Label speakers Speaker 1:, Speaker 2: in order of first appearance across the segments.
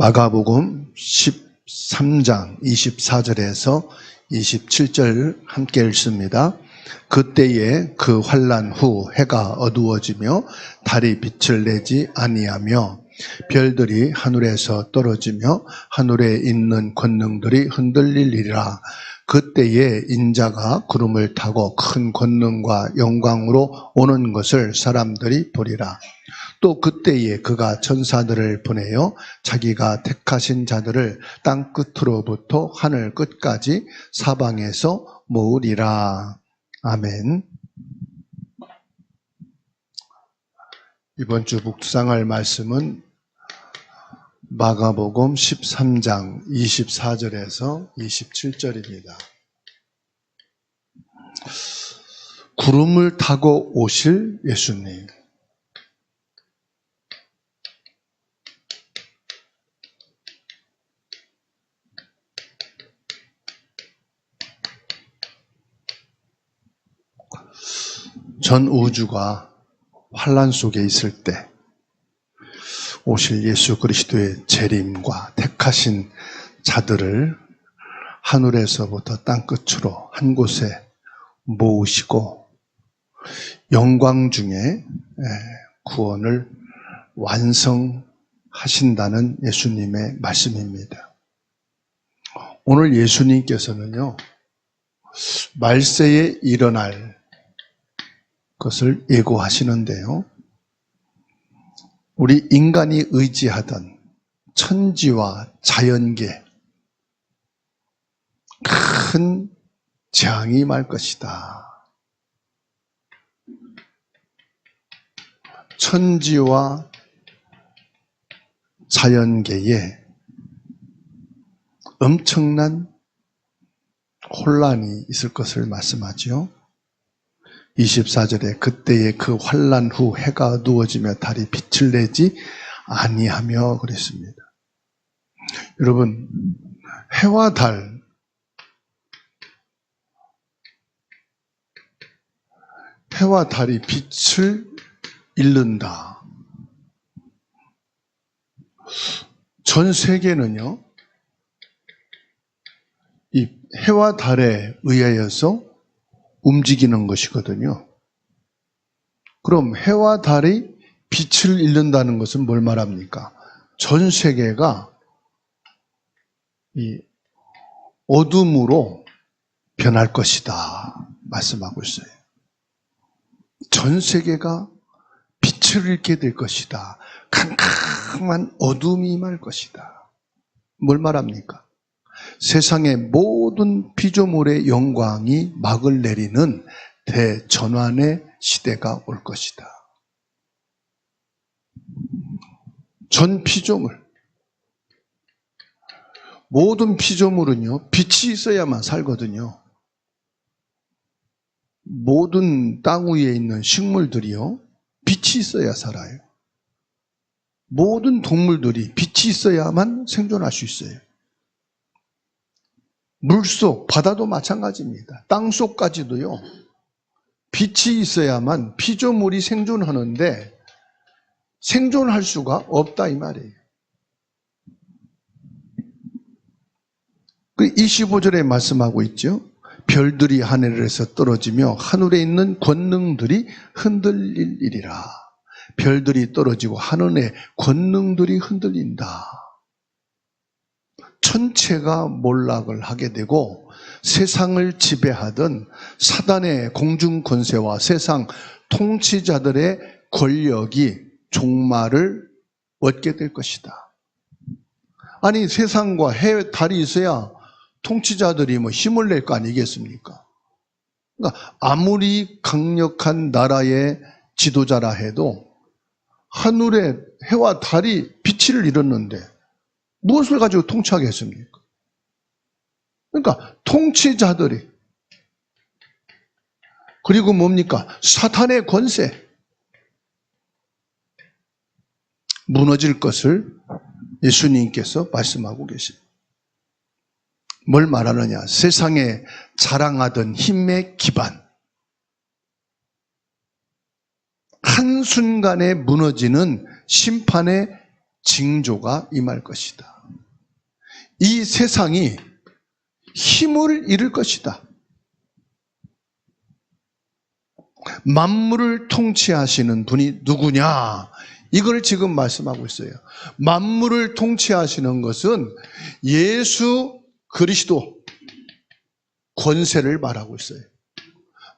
Speaker 1: 마가복음 13장 24절에서 27절 함께 읽습니다. 그때에 그 환난 후 해가 어두워지며 달이 빛을 내지 아니하며 별들이 하늘에서 떨어지며 하늘에 있는 권능들이 흔들리리라. 그때에 인자가 구름을 타고 큰 권능과 영광으로 오는 것을 사람들이 보리라. 또 그때에 그가 천사들을 보내어 자기가 택하신 자들을 땅 끝으로부터 하늘 끝까지 사방에서 모으리라. 아멘. 이번 주 묵상할 말씀은 마가복음 13장 24절에서 27절입니다. 구름을 타고 오실 예수님. 전 우주가 환난 속에 있을 때 오실 예수 그리스도의 재림과 택하신 자들을 하늘에서부터 땅끝으로 한 곳에 모으시고 영광 중에 구원을 완성하신다는 예수님의 말씀입니다. 오늘 예수님께서는요, 말세에 일어날 것을 예고하시는데요, 우리 인간이 의지하던 천지와 자연계 큰 재앙이 임할 것이다. 천지와 자연계에 엄청난 혼란이 있을 것을 말씀하죠. 24절에 그때에 그 환난 후 해가 어두워지며 달이 빛을 내지 아니하며 그랬습니다. 여러분, 해와 달이 빛을 잃는다. 전 세계는요, 이 해와 달에 의하여서 움직이는 것이거든요. 그럼 해와 달이 빛을 잃는다는 것은 뭘 말합니까? 전 세계가 이 어둠으로 변할 것이다 말씀하고 있어요. 전 세계가 빛을 잃게 될 것이다. 캄캄한 어둠이 임할 것이다. 뭘 말합니까? 세상의 모든 피조물의 영광이 막을 내리는 대전환의 시대가 올 것이다. 전 피조물, 모든 피조물은요, 빛이 있어야만 살거든요. 모든 땅 위에 있는 식물들이요, 빛이 있어야 살아요. 모든 동물들이 빛이 있어야만 생존할 수 있어요. 물속, 바다도 마찬가지입니다. 땅속까지도요, 빛이 있어야만 피조물이 생존하는데 생존할 수가 없다 이 말이에요. 25절에 말씀하고 있죠. 별들이 하늘에서 떨어지며 하늘에 있는 권능들이 흔들리리라. 별들이 떨어지고 하늘의 권능들이 흔들린다. 전체가 몰락을 하게 되고 세상을 지배하던 사단의 공중 권세와 세상 통치자들의 권력이 종말을 얻게 될 것이다. 아니, 세상과 해, 달이 있어야 통치자들이 힘을 낼 거 아니겠습니까? 그러니까 아무리 강력한 나라의 지도자라 해도 하늘에 해와 달이 빛을 잃었는데 무엇을 가지고 통치하겠습니까? 그러니까 통치자들이, 그리고 뭡니까? 사탄의 권세, 무너질 것을 예수님께서 말씀하고 계십니다. 뭘 말하느냐? 세상에 자랑하던 힘의 기반, 한순간에 무너지는 심판의 징조가 임할 것이다. 이 세상이 힘을 잃을 것이다. 만물을 통치하시는 분이 누구냐? 이걸 지금 말씀하고 있어요. 만물을 통치하시는 것은 예수 그리스도 권세를 말하고 있어요.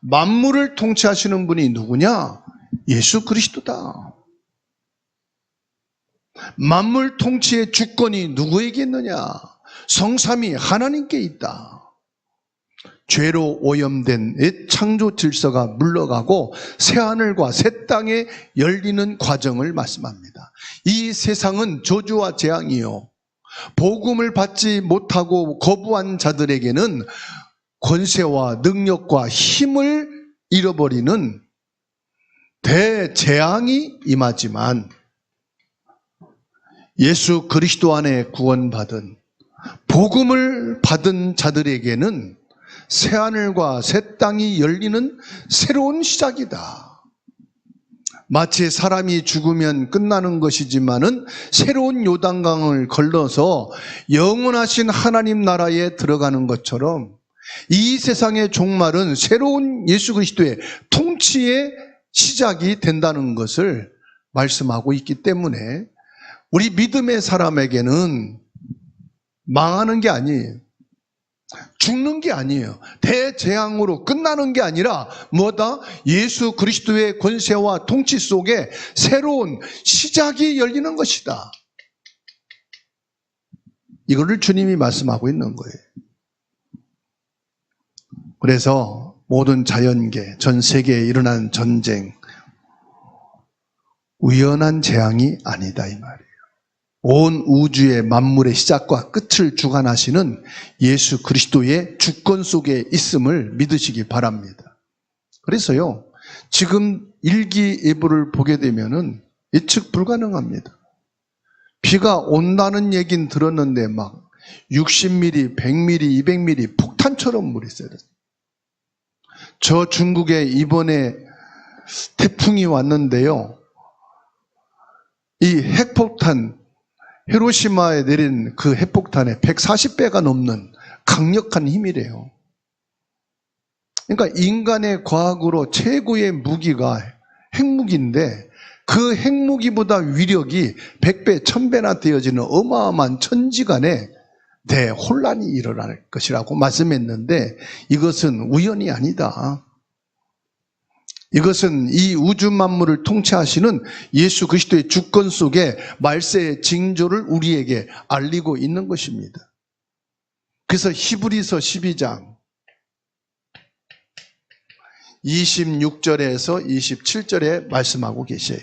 Speaker 1: 만물을 통치하시는 분이 누구냐? 예수 그리스도다. 만물 통치의 주권이 누구에게 있느냐? 성삼위 하나님께 있다. 죄로 오염된 옛 창조 질서가 물러가고 새하늘과 새 땅에 열리는 과정을 말씀합니다. 이 세상은 저주와 재앙이요, 복음을 받지 못하고 거부한 자들에게는 권세와 능력과 힘을 잃어버리는 대재앙이 임하지만, 예수 그리스도 안에 구원받은 복음을 받은 자들에게는 새하늘과 새 땅이 열리는 새로운 시작이다. 마치 사람이 죽으면 끝나는 것이지만은 새로운 요단강을 건너서 영원하신 하나님 나라에 들어가는 것처럼 이 세상의 종말은 새로운 예수 그리스도의 통치의 시작이 된다는 것을 말씀하고 있기 때문에 우리 믿음의 사람에게는 망하는 게 아니에요. 죽는 게 아니에요. 대재앙으로 끝나는 게 아니라 뭐다? 예수 그리스도의 권세와 통치 속에 새로운 시작이 열리는 것이다. 이거를 주님이 말씀하고 있는 거예요. 그래서 모든 자연계, 전 세계에 일어난 전쟁, 우연한 재앙이 아니다 이 말이에요. 온 우주의 만물의 시작과 끝을 주관하시는 예수 그리스도의 주권 속에 있음을 믿으시기 바랍니다. 그래서요, 지금 일기예보를 보게 되면은 예측 불가능합니다. 비가 온다는 얘기는 들었는데 막 60mm, 100mm, 200mm 폭탄처럼 물이 쏟아져요. 저 중국에 이번에 태풍이 왔는데요, 이 핵폭탄, 히로시마에 내린 그 핵폭탄의 140배가 넘는 강력한 힘이래요. 그러니까 인간의 과학으로 최고의 무기가 핵무기인데 그 핵무기보다 위력이 100배, 1000배나 되어지는 어마어마한 천지간의 대혼란이 일어날 것이라고 말씀했는데, 이것은 우연이 아니다. 이것은 이 우주 만물을 통치하시는 예수 그리스도의 주권 속에 말세의 징조를 우리에게 알리고 있는 것입니다. 그래서 히브리서 12장 26절에서 27절에 말씀하고 계세요.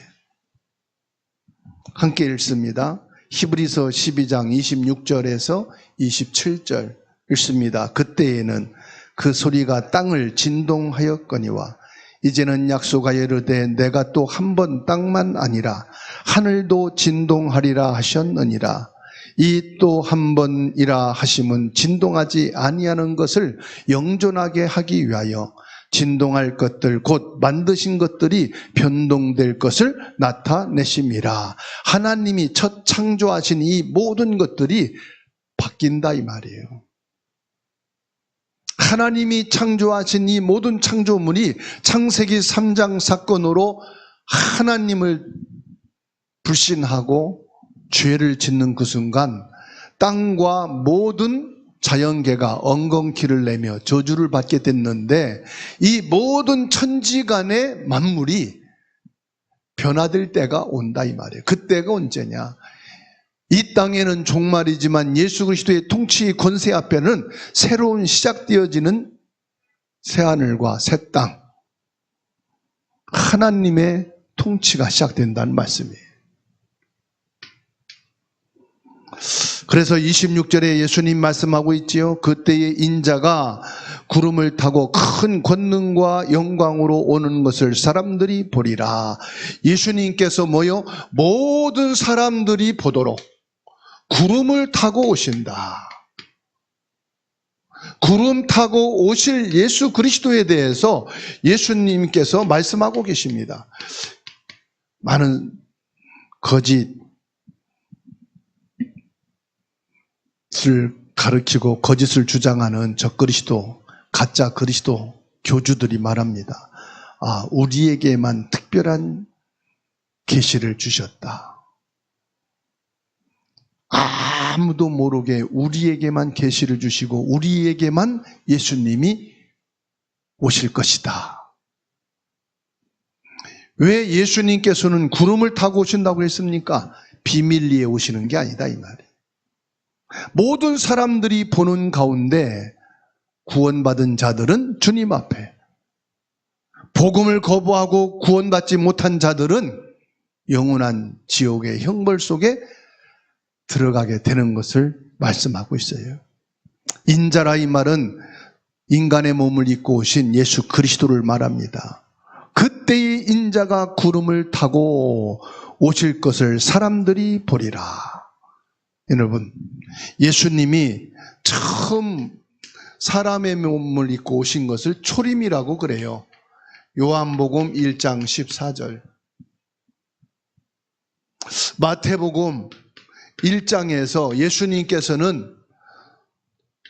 Speaker 1: 함께 읽습니다. 히브리서 12장 26절에서 27절 읽습니다. 그때에는 그 소리가 땅을 진동하였거니와 이제는 약속하여 이르되 내가 또 한 번 땅만 아니라 하늘도 진동하리라 하셨느니라. 이 또 한 번이라 하심은 진동하지 아니하는 것을 영존하게 하기 위하여 진동할 것들 곧 만드신 것들이 변동될 것을 나타내심이라. 하나님이 첫 창조하신 이 모든 것들이 바뀐다 이 말이에요. 하나님이 창조하신 이 모든 창조물이 창세기 3장 사건으로 하나님을 불신하고 죄를 짓는 그 순간 땅과 모든 자연계가 엉겅퀴를 내며 저주를 받게 됐는데, 이 모든 천지간의 만물이 변화될 때가 온다 이 말이에요. 그때가 언제냐? 이 땅에는 종말이지만 예수 그리스도의 통치 권세 앞에는 새로운 시작되어지는 새하늘과 새 땅, 하나님의 통치가 시작된다는 말씀이에요. 그래서 26절에 예수님 말씀하고 있지요. 그때의 인자가 구름을 타고 큰 권능과 영광으로 오는 것을 사람들이 보리라. 예수님께서 뭐요? 모든 사람들이 보도록 구름을 타고 오신다. 구름 타고 오실 예수 그리스도에 대해서 예수님께서 말씀하고 계십니다. 많은 거짓 거짓을 가르치고 거짓을 주장하는 적그리스도, 가짜 그리스도 교주들이 말합니다. 아, 우리에게만 특별한 계시를 주셨다. 아무도 모르게 우리에게만 계시를 주시고 우리에게만 예수님이 오실 것이다. 왜 예수님께서는 구름을 타고 오신다고 했습니까? 비밀리에 오시는 게 아니다 이 말이에요. 모든 사람들이 보는 가운데 구원받은 자들은 주님 앞에, 복음을 거부하고 구원받지 못한 자들은 영원한 지옥의 형벌 속에 들어가게 되는 것을 말씀하고 있어요. 인자라 이 말은 인간의 몸을 입고 오신 예수 그리스도를 말합니다. 그때의 인자가 구름을 타고 오실 것을 사람들이 보리라. 여러분, 예수님이 처음 사람의 몸을 입고 오신 것을 초림이라고 그래요. 요한복음 1장 14절, 마태복음 1장에서 예수님께서는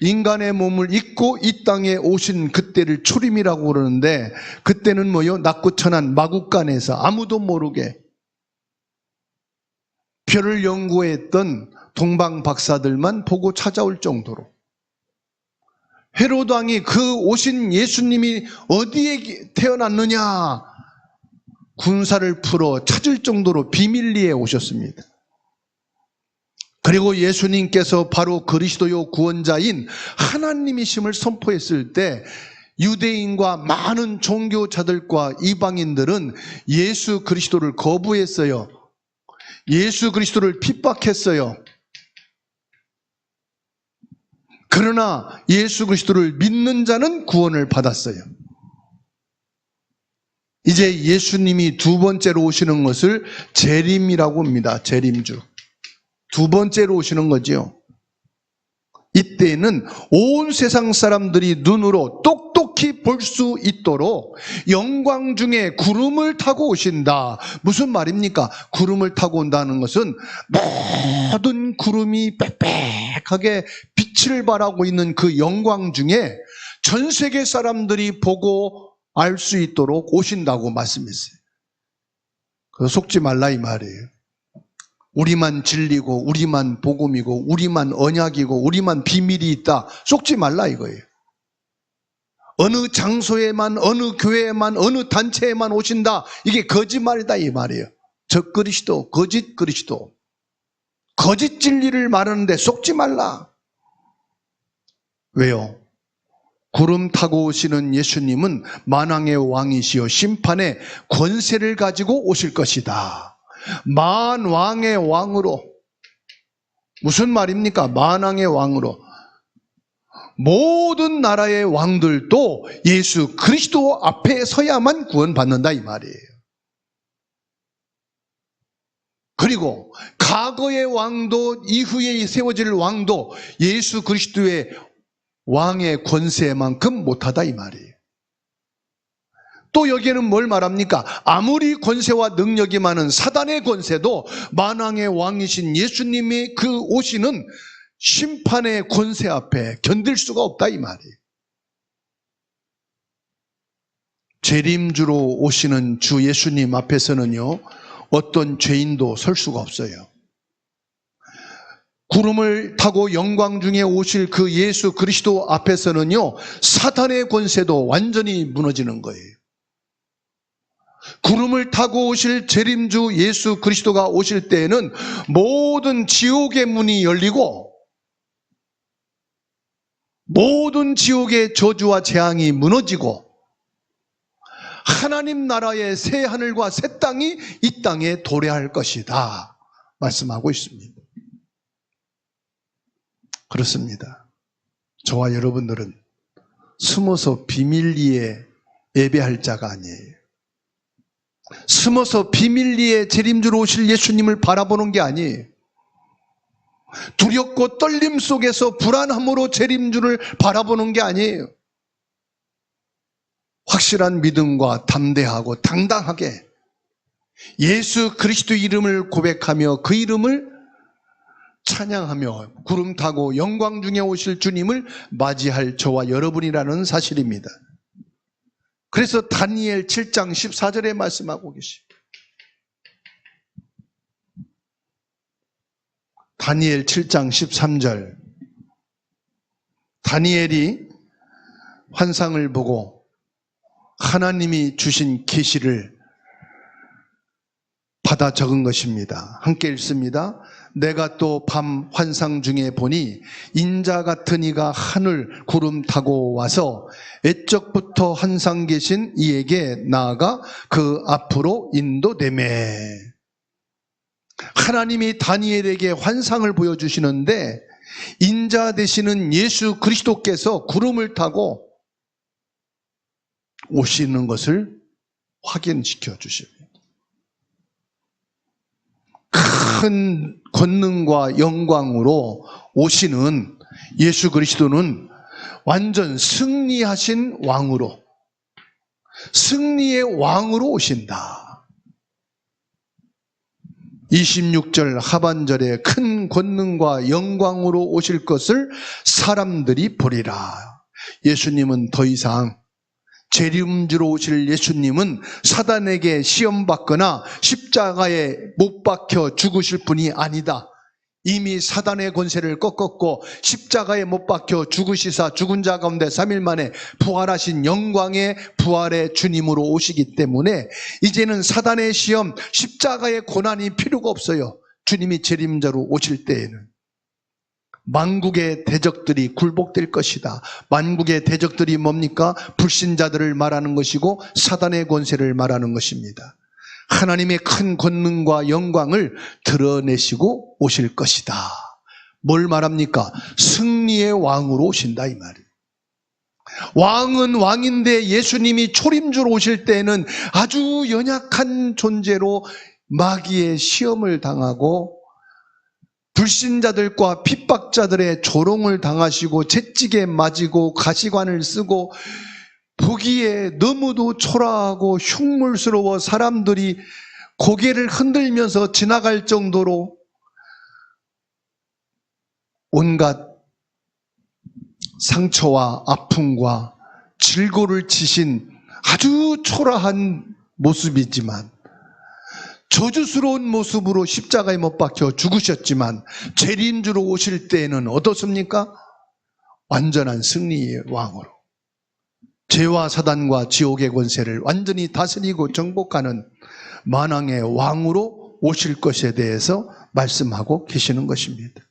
Speaker 1: 인간의 몸을 입고 이 땅에 오신 그때를 초림이라고 그러는데, 그때는 뭐요? 낙구천한 마국간에서 아무도 모르게 별을 연구했던 동방 박사들만 보고 찾아올 정도로, 헤롯 왕이 그 오신 예수님이 어디에 태어났느냐 군사를 풀어 찾을 정도로 비밀리에 오셨습니다. 그리고 예수님께서 바로 그리스도요 구원자인 하나님이심을 선포했을 때 유대인과 많은 종교자들과 이방인들은 예수 그리스도를 거부했어요. 예수 그리스도를 핍박했어요. 그러나 예수 그리스도를 믿는 자는 구원을 받았어요. 이제 예수님이 두 번째로 오시는 것을 재림이라고 합니다. 재림주. 두 번째로 오시는 거지요. 이때는 온 세상 사람들이 눈으로 똑똑히 볼 수 있도록 영광 중에 구름을 타고 오신다. 무슨 말입니까? 구름을 타고 온다는 것은 모든 구름이 빽빽하게 빛을 발하고 있는 그 영광 중에 전 세계 사람들이 보고 알 수 있도록 오신다고 말씀했어요. 그래서 속지 말라 이 말이에요. 우리만 진리고 우리만 복음이고 우리만 언약이고 우리만 비밀이 있다, 속지 말라 이거예요. 어느 장소에만, 어느 교회에만, 어느 단체에만 오신다, 이게 거짓말이다 이 말이에요. 적그리스도, 거짓 그리스도, 거짓 진리를 말하는데 속지 말라. 왜요? 구름 타고 오시는 예수님은 만왕의 왕이시여 심판의 권세를 가지고 오실 것이다. 만왕의 왕으로. 무슨 말입니까? 만왕의 왕으로. 모든 나라의 왕들도 예수 그리스도 앞에 서야만 구원받는다 이 말이에요. 그리고 과거의 왕도 이후에 세워질 왕도 예수 그리스도의 왕의 권세만큼 못하다 이 말이에요. 또 여기에는 뭘 말합니까? 아무리 권세와 능력이 많은 사단의 권세도 만왕의 왕이신 예수님의 그 오시는 심판의 권세 앞에 견딜 수가 없다 이 말이에요. 재림주로 오시는 주 예수님 앞에서는요, 어떤 죄인도 설 수가 없어요. 구름을 타고 영광 중에 오실 그 예수 그리스도 앞에서는요, 사탄의 권세도 완전히 무너지는 거예요. 구름을 타고 오실 재림주 예수 그리스도가 오실 때에는 모든 지옥의 문이 열리고 모든 지옥의 저주와 재앙이 무너지고 하나님 나라의 새 하늘과 새 땅이 이 땅에 도래할 것이다 말씀하고 있습니다. 그렇습니다. 저와 여러분들은 숨어서 비밀리에 예배할 자가 아니에요. 숨어서 비밀리에 재림주로 오실 예수님을 바라보는 게 아니에요. 두렵고 떨림 속에서 불안함으로 재림주를 바라보는 게 아니에요. 확실한 믿음과 담대하고 당당하게 예수 그리스도 이름을 고백하며 그 이름을 찬양하며 구름 타고 영광 중에 오실 주님을 맞이할 저와 여러분이라는 사실입니다. 그래서 다니엘 7장 14절에 말씀하고 계십니다. 다니엘 7장 13절. 다니엘이 환상을 보고 하나님이 주신 계시를 받아 적은 것입니다. 함께 읽습니다. 내가 또 밤 환상 중에 보니 인자 같은 이가 하늘 구름 타고 와서 옛적부터 항상 계신 이에게 나아가 그 앞으로 인도되매. 하나님이 다니엘에게 환상을 보여주시는데 인자 되시는 예수 그리스도께서 구름을 타고 오시는 것을 확인시켜 주십니다. 큰 권능과 영광으로 오시는 예수 그리스도는 완전 승리하신 왕으로, 승리의 왕으로 오신다. 26절 하반절에 큰 권능과 영광으로 오실 것을 사람들이 보리라. 예수님은 더 이상 재림주로 오실 예수님은 사단에게 시험받거나 십자가에 못 박혀 죽으실 분이 아니다. 이미 사단의 권세를 꺾었고 십자가에 못 박혀 죽으시사 죽은 자 가운데 3일 만에 부활하신 영광의 부활의 주님으로 오시기 때문에 이제는 사단의 시험, 십자가의 고난이 필요가 없어요. 주님이 재림자로 오실 때에는 만국의 대적들이 굴복될 것이다. 만국의 대적들이 뭡니까? 불신자들을 말하는 것이고 사단의 권세를 말하는 것입니다. 하나님의 큰 권능과 영광을 드러내시고 오실 것이다. 뭘 말합니까? 승리의 왕으로 오신다 이 말이에요. 왕은 왕인데 예수님이 초림주로 오실 때에는 아주 연약한 존재로 마귀의 시험을 당하고 불신자들과 핍박자들의 조롱을 당하시고 채찍에 맞이고 가시관을 쓰고 보기에 너무도 초라하고 흉물스러워 사람들이 고개를 흔들면서 지나갈 정도로 온갖 상처와 아픔과 질고를 치신 아주 초라한 모습이지만 저주스러운 모습으로 십자가에 못 박혀 죽으셨지만 재림주로 오실 때에는 어떻습니까? 완전한 승리의 왕으로 죄와 사단과 지옥의 권세를 완전히 다스리고 정복하는 만왕의 왕으로 오실 것에 대해서 말씀하고 계시는 것입니다.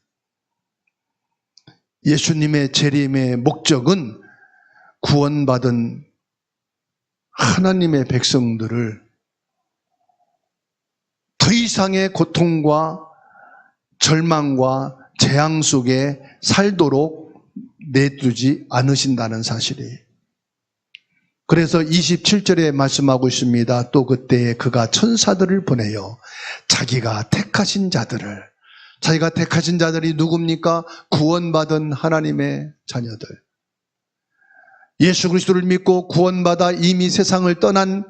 Speaker 1: 예수님의 재림의 목적은 구원받은 하나님의 백성들을 더 이상의 고통과 절망과 재앙 속에 살도록 내두지 않으신다는 사실이에요. 그래서 27절에 말씀하고 있습니다. 또 그때에 그가 천사들을 보내요. 자기가 택하신 자들이 누굽니까? 구원받은 하나님의 자녀들. 예수 그리스도를 믿고 구원받아 이미 세상을 떠난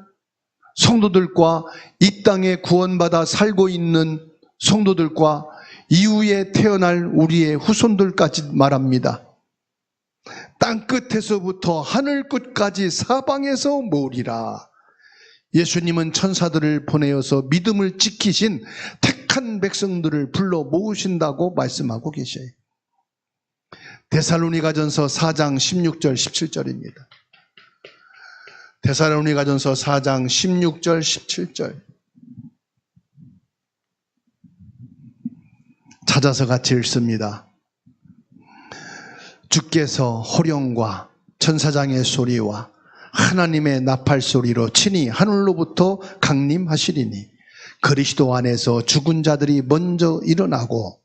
Speaker 1: 성도들과 이 땅에 구원받아 살고 있는 성도들과 이후에 태어날 우리의 후손들까지 말합니다. 땅끝에서부터 하늘끝까지 사방에서 모으리라. 예수님은 천사들을 보내어서 믿음을 지키신 택한 백성들을 불러 모으신다고 말씀하고 계셔요. 데살로니가전서 4장 16절 17절입니다. 데살로니가전서 4장 16절 17절 찾아서 같이 읽습니다. 주께서 호령과 천사장의 소리와 하나님의 나팔 소리로 친히 하늘로부터 강림하시리니 그리스도 안에서 죽은 자들이 먼저 일어나고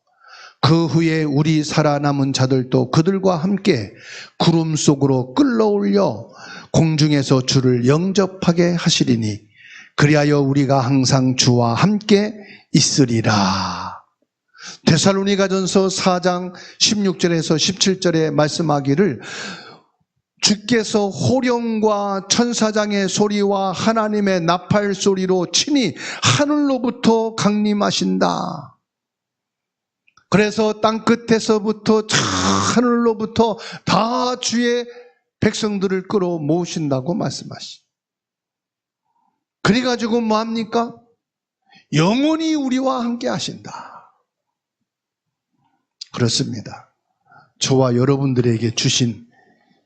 Speaker 1: 그 후에 우리 살아남은 자들도 그들과 함께 구름 속으로 끌어올려 공중에서 주를 영접하게 하시리니 그리하여 우리가 항상 주와 함께 있으리라. 데살로니가전서 4장 16절에서 17절에 말씀하기를 주께서 호령과 천사장의 소리와 하나님의 나팔 소리로 친히 하늘로부터 강림하신다. 그래서 땅끝에서부터 저 하늘로부터 다 주의 백성들을 끌어 모으신다고 말씀하시. 그래가지고 뭐합니까? 영원히 우리와 함께 하신다. 그렇습니다. 저와 여러분들에게 주신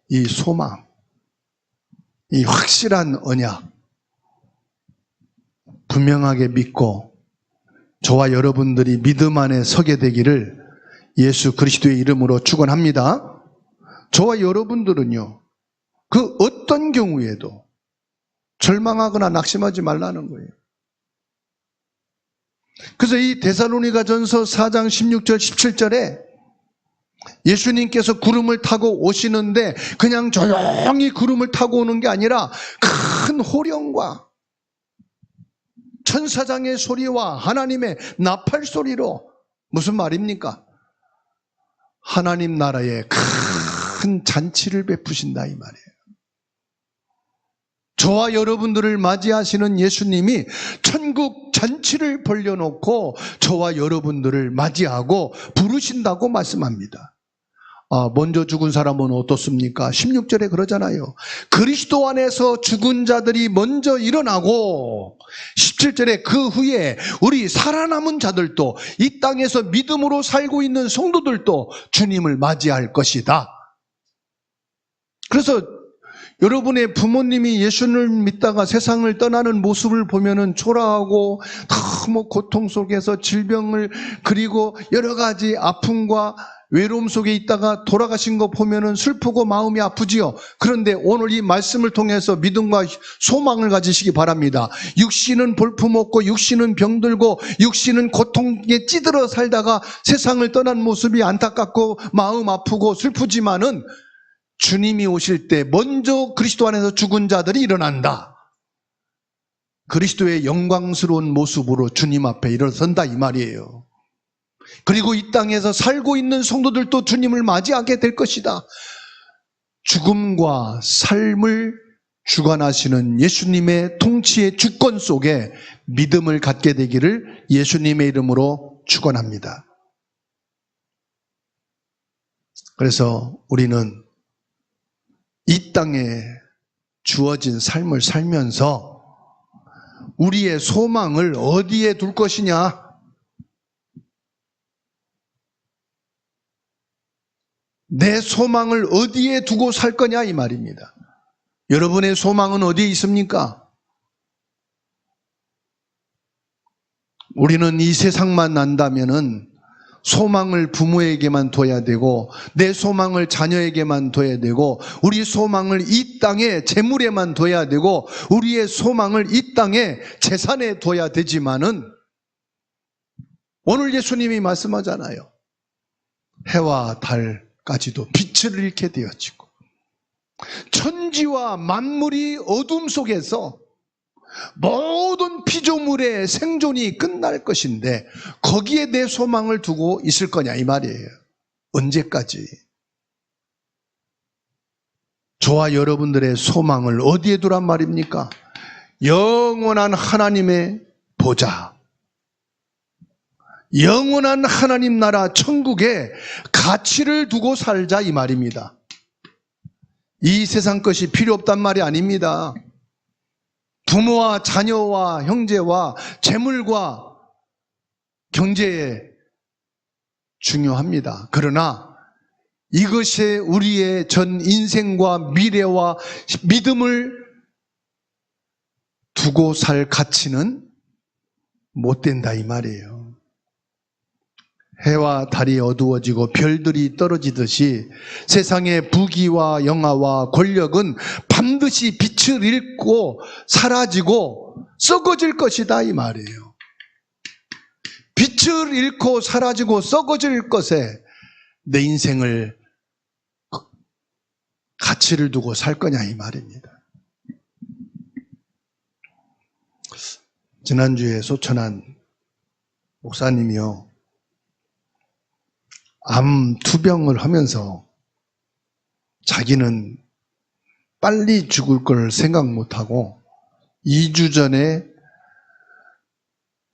Speaker 1: 이 소망, 이 확실한 언약, 분명하게 믿고 저와 여러분들이 믿음 안에 서게 되기를 예수 그리스도의 이름으로 축원합니다. 저와 여러분들은요, 그 어떤 경우에도 절망하거나 낙심하지 말라는 거예요. 그래서 이 데살로니가전서 4장 16절 17절에 예수님께서 구름을 타고 오시는데 그냥 조용히 구름을 타고 오는 게 아니라 큰 호령과 천사장의 소리와 하나님의 나팔 소리로, 무슨 말입니까? 하나님 나라에 큰 잔치를 베푸신다 이 말이에요. 저와 여러분들을 맞이하시는 예수님이 천국 잔치를 벌려놓고 저와 여러분들을 맞이하고 부르신다고 말씀합니다. 먼저 죽은 사람은 어떻습니까? 16절에 그러잖아요. 그리스도 안에서 죽은 자들이 먼저 일어나고, 17절에 그 후에 우리 살아남은 자들도, 이 땅에서 믿음으로 살고 있는 성도들도 주님을 맞이할 것이다. 그래서 여러분의 부모님이 예수를 믿다가 세상을 떠나는 모습을 보면은 초라하고 너무 고통 속에서 질병을, 그리고 여러 가지 아픔과 외로움 속에 있다가 돌아가신 거 보면은 슬프고 마음이 아프지요. 그런데 오늘 이 말씀을 통해서 믿음과 소망을 가지시기 바랍니다. 육신은 볼품없고 육신은 병들고 육신은 고통에 찌들어 살다가 세상을 떠난 모습이 안타깝고 마음 아프고 슬프지만은 주님이 오실 때 먼저 그리스도 안에서 죽은 자들이 일어난다. 그리스도의 영광스러운 모습으로 주님 앞에 일어선다 이 말이에요. 그리고 이 땅에서 살고 있는 성도들도 주님을 맞이하게 될 것이다. 죽음과 삶을 주관하시는 예수님의 통치의 주권 속에 믿음을 갖게 되기를 예수님의 이름으로 축원합니다. 그래서 우리는 이 땅에 주어진 삶을 살면서 우리의 소망을 어디에 둘 것이냐? 내 소망을 어디에 두고 살 거냐 이 말입니다. 여러분의 소망은 어디에 있습니까? 우리는 이 세상만 난다면은 소망을 부모에게만 둬야 되고, 내 소망을 자녀에게만 둬야 되고, 우리 소망을 이 땅의 재물에만 둬야 되고, 우리의 소망을 이 땅의 재산에 둬야 되지만은 오늘 예수님이 말씀하잖아요. 해와 달까지도 빛을 잃게 되어지고 천지와 만물이 어둠 속에서 모든 피조물의 생존이 끝날 것인데 거기에 내 소망을 두고 있을 거냐 이 말이에요. 언제까지? 저와 여러분들의 소망을 어디에 두란 말입니까? 영원한 하나님의 보좌, 영원한 하나님 나라 천국에 가치를 두고 살자 이 말입니다. 이 세상 것이 필요 없단 말이 아닙니다. 부모와 자녀와 형제와 재물과 경제에 중요합니다. 그러나 이것이 우리의 전 인생과 미래와 믿음을 두고 살 가치는 못 된다 이 말이에요. 해와 달이 어두워지고 별들이 떨어지듯이 세상의 부귀와 영화와 권력은 반드시 빛을 잃고 사라지고 썩어질 것이다 이 말이에요. 빛을 잃고 사라지고 썩어질 것에 내 인생을 가치를 두고 살 거냐 이 말입니다. 지난주에 소천한 목사님이요, 암 투병을 하면서 자기는 빨리 죽을 걸 생각 못하고 2주 전에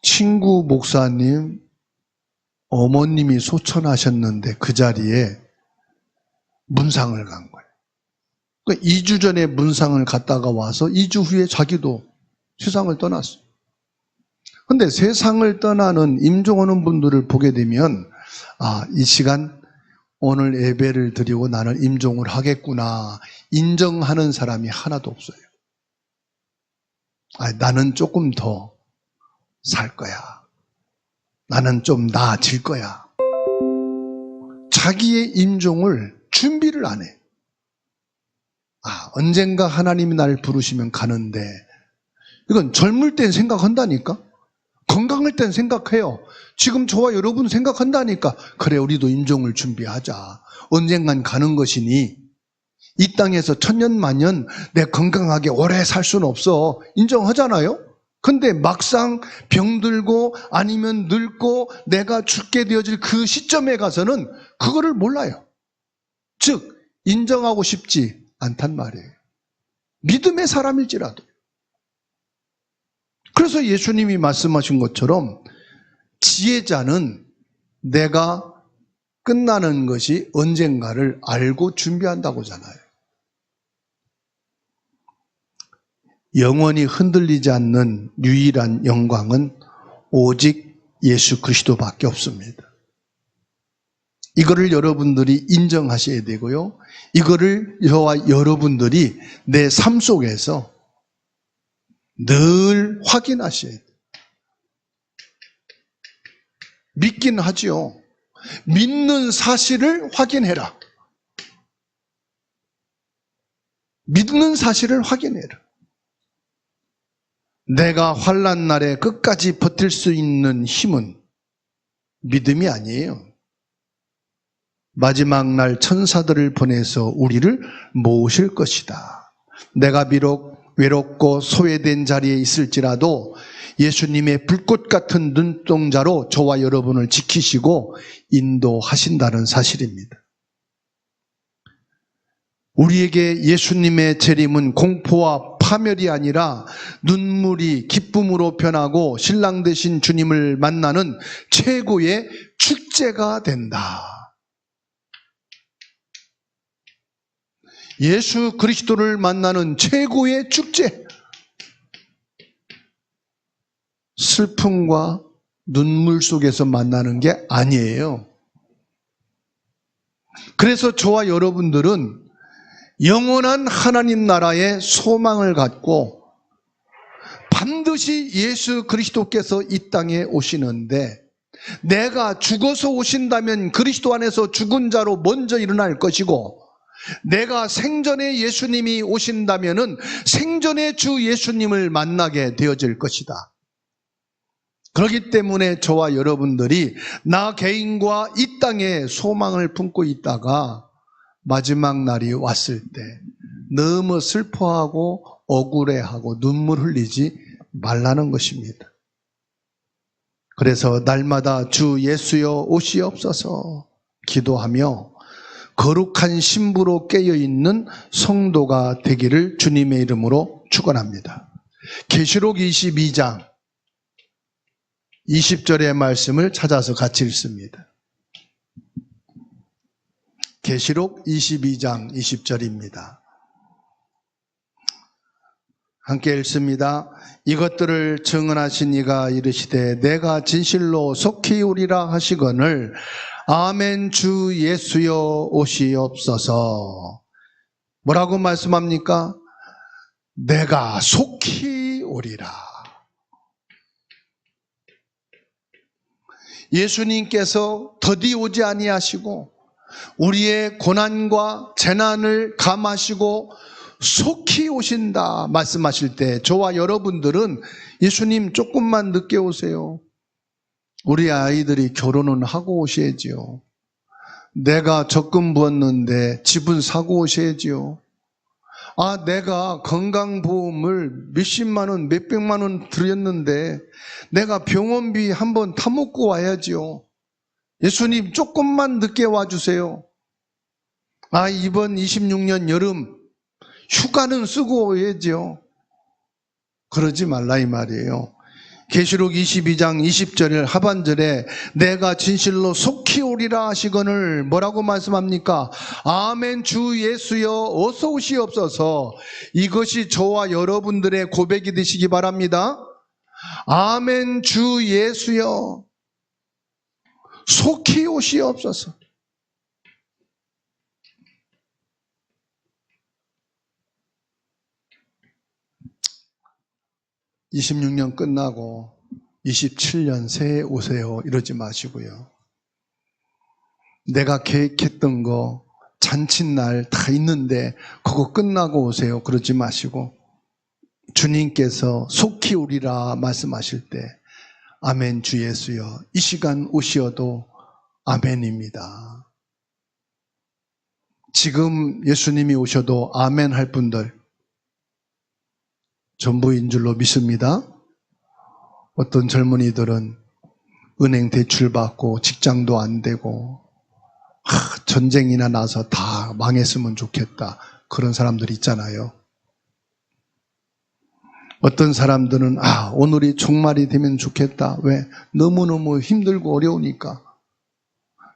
Speaker 1: 친구 목사님 어머님이 소천하셨는데 그 자리에 문상을 간 거예요. 그러니까 2주 전에 문상을 갔다가 와서 2주 후에 자기도 세상을 떠났어요. 근데 세상을 떠나는 임종 오는 분들을 보게 되면 이 시간 오늘 예배를 드리고 나는 임종을 하겠구나 인정하는 사람이 하나도 없어요. 나는 조금 더 살 거야. 나는 좀 나아질 거야. 자기의 임종을 준비를 안 해. 언젠가 하나님이 날 부르시면 가는데, 이건 젊을 땐 생각한다니까? 건강할 땐 생각해요. 지금 저와 여러분 생각한다니까? 그래, 우리도 임종을 준비하자. 언젠간 가는 것이니, 이 땅에서 천년만년 내 건강하게 오래 살 수는 없어. 인정하잖아요? 근데 막상 병들고 아니면 늙고 내가 죽게 되어질 그 시점에 가서는 그거를 몰라요. 즉, 인정하고 싶지 않단 말이에요. 믿음의 사람일지라도. 그래서 예수님이 말씀하신 것처럼 지혜자는 내가 끝나는 것이 언젠가를 알고 준비한다고잖아요. 영원히 흔들리지 않는 유일한 영광은 오직 예수 그리스도밖에 없습니다. 이거를 여러분들이 인정하셔야 되고요. 이거를 저와 여러분들이 내 삶 속에서 늘 확인하셔야 돼요. 믿긴 하지요. 믿는 사실을 확인해라. 믿는 사실을 확인해라. 내가 환난 날에 끝까지 버틸 수 있는 힘은 믿음이 아니에요. 마지막 날 천사들을 보내서 우리를 모으실 것이다. 내가 비록 외롭고 소외된 자리에 있을지라도 예수님의 불꽃 같은 눈동자로 저와 여러분을 지키시고 인도하신다는 사실입니다. 우리에게 예수님의 재림은 공포와 파멸이 아니라 눈물이 기쁨으로 변하고 신랑 되신 주님을 만나는 최고의 축제가 된다. 예수 그리스도를 만나는 최고의 축제. 슬픔과 눈물 속에서 만나는 게 아니에요. 그래서 저와 여러분들은 영원한 하나님 나라의 소망을 갖고 반드시 예수 그리스도께서 이 땅에 오시는데, 내가 죽어서 오신다면 그리스도 안에서 죽은 자로 먼저 일어날 것이고, 내가 생전에 예수님이 오신다면은 생전에 주 예수님을 만나게 되어질 것이다. 그렇기 때문에 저와 여러분들이 나 개인과 이 땅에 소망을 품고 있다가 마지막 날이 왔을 때 너무 슬퍼하고 억울해하고 눈물 흘리지 말라는 것입니다. 그래서 날마다 주 예수여 오시옵소서 기도하며 거룩한 신부로 깨어있는 성도가 되기를 주님의 이름으로 축원합니다. 계시록 22장 20절의 말씀을 찾아서 같이 읽습니다. 계시록 22장 20절입니다. 함께 읽습니다. 이것들을 증언하신 이가 이르시되 내가 진실로 속히 오리라 하시거늘 아멘. 주 예수여 오시옵소서. 뭐라고 말씀합니까? 내가 속히 오리라. 예수님께서 더디 오지 아니하시고 우리의 고난과 재난을 감하시고 속히 오신다 말씀하실 때 저와 여러분들은 예수님 조금만 늦게 오세요. 우리 아이들이 결혼은 하고 오셔야지요. 내가 적금 부었는데 집은 사고 오셔야지요. 내가 건강보험을 몇십만 원, 몇백만 원 들였는데 내가 병원비 한번 타먹고 와야지요. 예수님 조금만 늦게 와주세요. 이번 26년 여름 휴가는 쓰고 오야지요. 그러지 말라 이 말이에요. 계시록 22장 20절 하반절에 내가 진실로 속히 오리라 하시거늘 뭐라고 말씀합니까? 아멘 주 예수여 어서 오시옵소서. 이것이 저와 여러분들의 고백이 되시기 바랍니다. 아멘 주 예수여 속히 오시옵소서. 26년 끝나고 27년 새해 오세요 이러지 마시고요. 내가 계획했던 거 잔칫날 다 있는데 그거 끝나고 오세요 그러지 마시고 주님께서 속히 오리라 말씀하실 때 아멘 주 예수여 이 시간 오시어도 아멘입니다. 지금 예수님이 오셔도 아멘 할 분들 전부인 줄로 믿습니다. 어떤 젊은이들은 은행 대출 받고 직장도 안 되고 전쟁이나 나서 다 망했으면 좋겠다 그런 사람들 있잖아요. 어떤 사람들은 오늘이 종말이 되면 좋겠다. 왜? 너무너무 힘들고 어려우니까.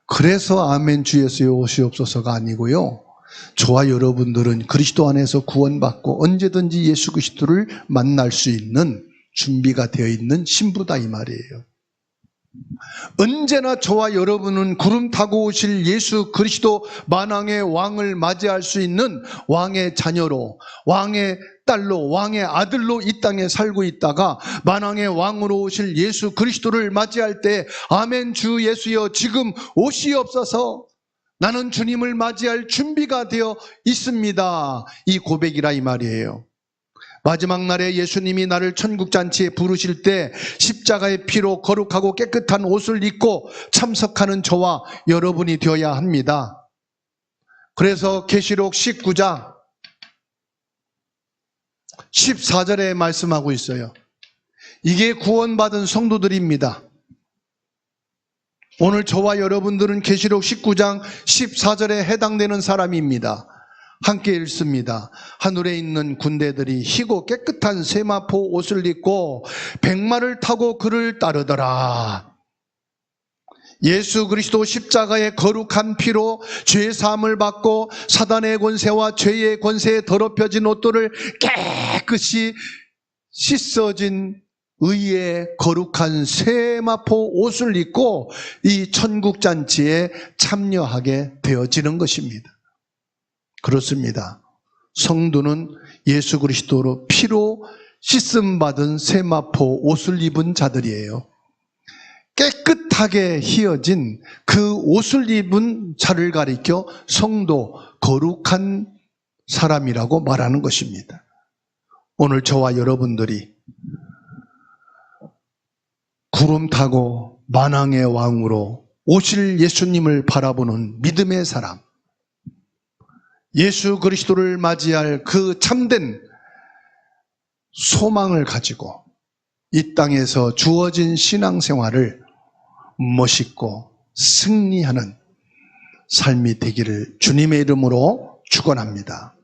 Speaker 1: 그래서 아멘 주 예수여 오시옵소서가 아니고요. 저와 여러분들은 그리스도 안에서 구원받고 언제든지 예수 그리스도를 만날 수 있는 준비가 되어 있는 신부다 이 말이에요. 언제나 저와 여러분은 구름 타고 오실 예수 그리스도 만왕의 왕을 맞이할 수 있는 왕의 자녀로, 왕의 딸로, 왕의 아들로 이 땅에 살고 있다가 만왕의 왕으로 오실 예수 그리스도를 맞이할 때 아멘 주 예수여 지금 오시옵소서. 나는 주님을 맞이할 준비가 되어 있습니다. 이 고백이라 이 말이에요. 마지막 날에 예수님이 나를 천국잔치에 부르실 때 십자가의 피로 거룩하고 깨끗한 옷을 입고 참석하는 저와 여러분이 되어야 합니다. 그래서 계시록 19장 14절에 말씀하고 있어요. 이게 구원받은 성도들입니다. 오늘 저와 여러분들은 계시록 19장 14절에 해당되는 사람입니다. 함께 읽습니다. 하늘에 있는 군대들이 희고 깨끗한 세마포 옷을 입고 백마를 타고 그를 따르더라. 예수 그리스도 십자가의 거룩한 피로 죄 사함을 받고 사단의 권세와 죄의 권세에 더럽혀진 옷들을 깨끗이 씻어진 의의 거룩한 세마포 옷을 입고 이 천국잔치에 참여하게 되어지는 것입니다. 그렇습니다. 성도는 예수 그리스도로 피로 씻음받은 세마포 옷을 입은 자들이에요. 깨끗하게 휘어진 그 옷을 입은 자를 가리켜 성도, 거룩한 사람이라고 말하는 것입니다. 오늘 저와 여러분들이 구름 타고 만왕의 왕으로 오실 예수님을 바라보는 믿음의 사람, 예수 그리스도를 맞이할 그 참된 소망을 가지고 이 땅에서 주어진 신앙생활을 멋있고 승리하는 삶이 되기를 주님의 이름으로 축원합니다.